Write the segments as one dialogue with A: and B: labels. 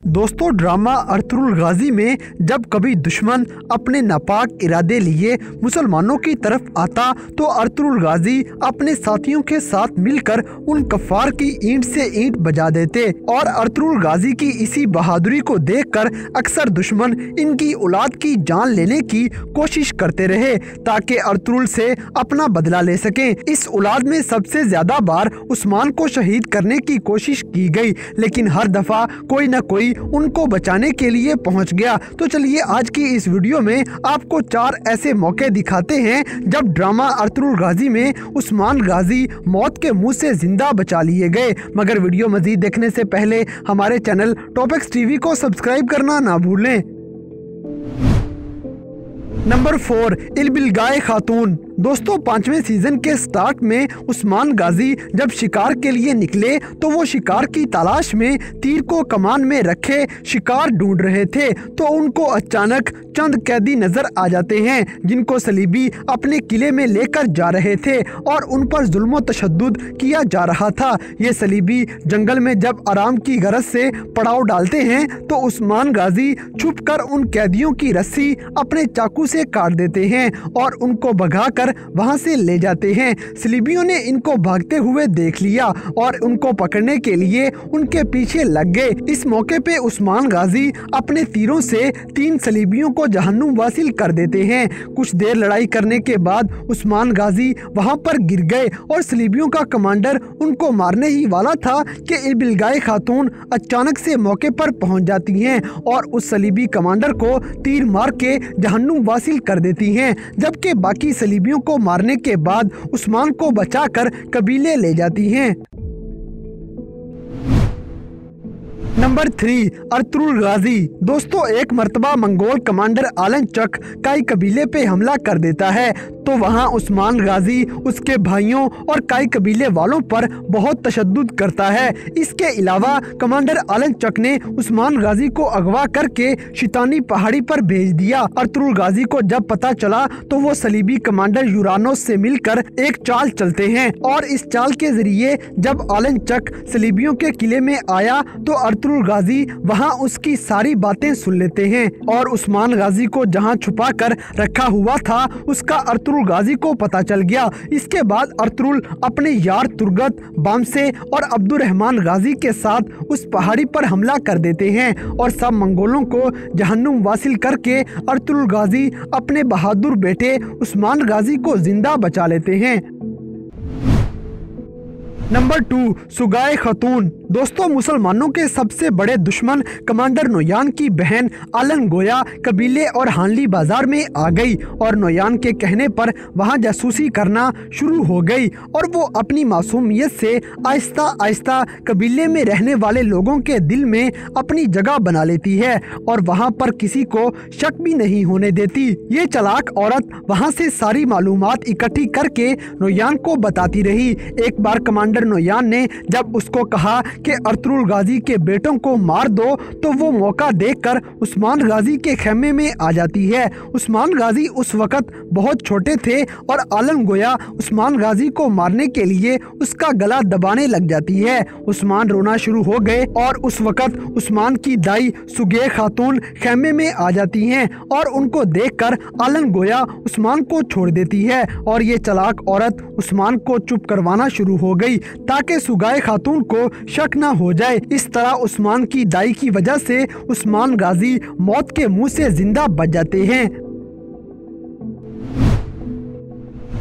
A: दोस्तों, drama Ertugrul गाजी में जब कभी दुश्मन अपने नापाक इरादे लिए मुसलमानों की तरफ आता तो अर्तुगरुल गाजी अपने साथियों के साथ मिलकर उन कफ्फार की ईंट से ईंट बजा देते और अर्तुगरुल गाजी की इसी बहादुरी को देखकर अक्सर दुश्मन इनकी औलाद की जान लेने की कोशिश करते रहे ताकि अर्तुगरुल से अपना बदला ले सकें। इस औलाद में सबसे ज्यादा बार उस्मान को शहीद करने की कोशिश की गई, लेकिन हर दफा कोई न कोई उनको बचाने के लिए पहुंच गया। तो चलिए आज की इस वीडियो में आपको 4 ऐसे मौके दिखाते हैं जब ड्रामा अर्तुगरुल गाजी में उस्मान गाजी मौत के मुंह से जिंदा बचा लिए गए। मगर वीडियो मजीद देखने से पहले हमारे चैनल टॉपिक्स टीवी को सब्सक्राइब करना ना भूलें। नंबर 4, इलबिलगाए खातून। दोस्तों, 5वें सीजन के स्टार्ट में उस्मान गाजी जब शिकार के लिए निकले तो वो शिकार की तलाश में तीर को कमान में रखे शिकार ढूंढ रहे थे तो उनको अचानक चंद कैदी नजर आ जाते हैं जिनको सलीबी अपने किले में लेकर जा रहे थे और उन पर जुल्म तशद्दुद किया जा रहा था। ये सलीबी जंगल में जब आराम की गरज से पड़ाव डालते हैं तो उस्मान गाजी छुपकर उन कैदियों की रस्सी अपने चाकू से काट देते हैं और उनको भगाकर वहां से ले जाते हैं। सलीबियों ने इनको भागते हुए देख लिया और उनको पकड़ने के लिए उनके पीछे लग गए। इस मौके पे उस्मान गाजी अपने तीरों से 3 सलीबियों को जहन्नुम वासिल कर देते हैं। कुछ देर लड़ाई करने के बाद उस्मान गाजी वहां पर गिर गए और सलीबियों का कमांडर उनको मारने ही वाला था कि इलबिलगाए खातून अचानक से मौके पर पहुंच जाती हैं और उस सलीबी कमांडर को तीर मार के जहन्नुम वासिल कर देती हैं, जबकि बाकी सलीबियों को मारने के बाद उस्मान को बचाकर कबीले ले जाती हैं। नंबर 3, अर्तुगरुल गाजी। दोस्तों, एक मर्तबा मंगोल कमांडर आलन चक काई कबीले पे हमला कर देता है तो वहाँ उस्मान गाजी उसके भाइयों और काई कबीले वालों पर बहुत तशद्दुद करता है। इसके अलावा कमांडर आलन चक ने उस्मान गाजी को अगवा करके शितानी पहाड़ी पर भेज दिया। अर्तुगरुल गाजी को जब पता चला तो वो सलीबी कमांडर यूरानोस से मिलकर एक चाल चलते हैं और इस चाल के जरिए जब आलन चक सलीबियों के किले में आया तो अर्तुगरुल गाजी वहाँ उसकी सारी बातें सुन लेते हैं और उस्मान गाजी को जहाँ छुपा कर रखा हुआ था उसका अर्तुगरुल गाजी को पता चल गया। इसके बाद अर्तुगरुल अपने यार तुर्गत, बामसे और अब्दुर्रहमान गाजी के साथ उस पहाड़ी पर हमला कर देते हैं और सब मंगोलों को जहन्नुम वासिल करके अर्तुगरुल गाजी अपने बहादुर बेटे उस्मान गाजी को जिंदा बचा लेते हैं। नंबर 2, सुगाए खातून। दोस्तों, मुसलमानों के सबसे बड़े दुश्मन कमांडर नोयान की बहन आलन गोया कबीले और हानली बाजार में आ गई और नोयान के कहने पर वहां जासूसी करना शुरू हो गई और वो अपनी मासूमियत से आहिस्ता आहिस्ता कबीले में रहने वाले लोगों के दिल में अपनी जगह बना लेती है और वहां पर किसी को शक भी नहीं होने देती। ये चालाक औरत वहां से सारी मालूमात इकट्ठी करके नोयान को बताती रही। एक बार कमांडर नोयान ने जब उसको कहा कि अर्तुगरुल गाजी के बेटों को मार दो तो वो मौका देखकर उस्मान गाजी के खेमे में आ जाती है। उस्मान गाजी उस वक्त बहुत छोटे थे और आलन गोया उस्मान गाजी को मारने के लिए उसका गला दबाने लग जाती है। उस्मान रोना शुरू हो गए और उस वक्त उस्मान की दाई सुगे खातून खेमे में आ जाती हैं और उनको देखकर आलन गोया उस्मान को छोड़ देती है और ये चालाक औरत उस्मान को चुप करवाना शुरू हो गई ताकि सुगाए खातून को शक न हो जाए। इस तरह उस्मान की दाई की वजह से उस्मान गाजी मौत के मुंह से जिंदा बच जाते हैं।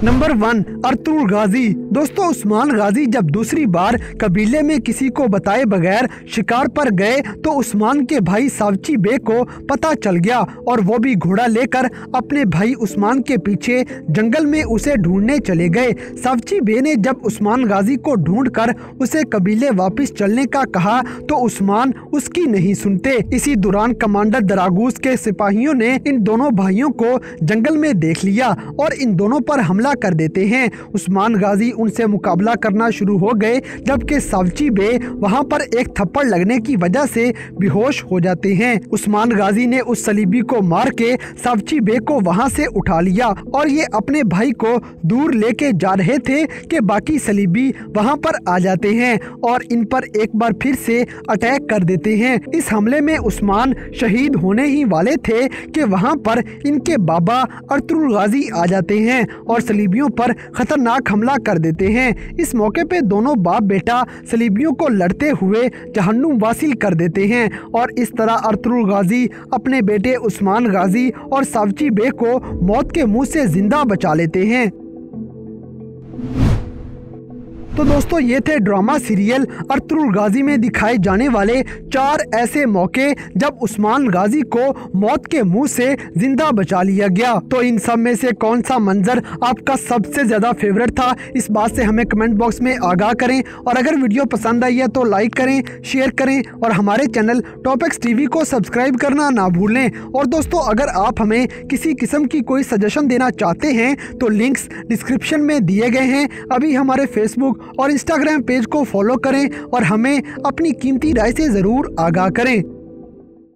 A: नंबर 1, अर्तुगरुल गाजी। दोस्तों, उस्मान गाजी जब दूसरी बार कबीले में किसी को बताए बगैर शिकार पर गए तो उस्मान के भाई सावची बे को पता चल गया और वो भी घोड़ा लेकर अपने भाई उस्मान के पीछे जंगल में उसे ढूंढने चले गए। सावची बे ने जब उस्मान गाजी को ढूंढकर उसे कबीले वापस चलने का कहा तो उस्मान उसकी नहीं सुनते। इसी दौरान कमांडर दरागूस के सिपाहियों ने इन दोनों भाइयों को जंगल में देख लिया और इन दोनों पर हमला हमला कर देते हैं। उस्मान गाजी उनसे मुकाबला करना शुरू हो गए, जबकि सावची बे वहां पर एक थप्पड़ लगने की वजह से बेहोश हो जाते हैं। उस्मान गाजी ने उस सलीबी को मार के सावची बे को वहां से उठा लिया और ये अपने भाई को दूर लेके जा रहे थे कि बाकी सलीबी वहां पर आ जाते हैं और इन पर एक बार फिर से अटैक कर देते हैं। इस हमले में उस्मान शहीद होने ही वाले थे कि वहां पर इनके बाबा अर्तुगरुल गाजी आ जाते हैं और सलीबियों पर खतरनाक हमला कर देते हैं। इस मौके पे दोनों बाप बेटा सलीबियों को लड़ते हुए जहन्नुम वासिल कर देते हैं और इस तरह अर्तुगरुल गाजी अपने बेटे उस्मान गाजी और सावची बे को मौत के मुंह से जिंदा बचा लेते हैं। तो दोस्तों ये थे ड्रामा सीरियल अर्तुगरुल गाजी में दिखाए जाने वाले 4 ऐसे मौके जब उस्मान गाजी को मौत के मुंह से जिंदा बचा लिया गया। तो इन सब में से कौन सा मंजर आपका सबसे ज़्यादा फेवरेट था, इस बात से हमें कमेंट बॉक्स में आगाह करें। और अगर वीडियो पसंद आई है तो लाइक करें, शेयर करें और हमारे चैनल टॉपिक्स टीवी को सब्सक्राइब करना ना भूलें। और दोस्तों अगर आप हमें किसी किस्म की कोई सजेशन देना चाहते हैं तो लिंक्स डिस्क्रिप्शन में दिए गए हैं। अभी हमारे फेसबुक और इंस्टाग्राम पेज को फॉलो करें और हमें अपनी कीमती राय से ज़रूर आगाह करें।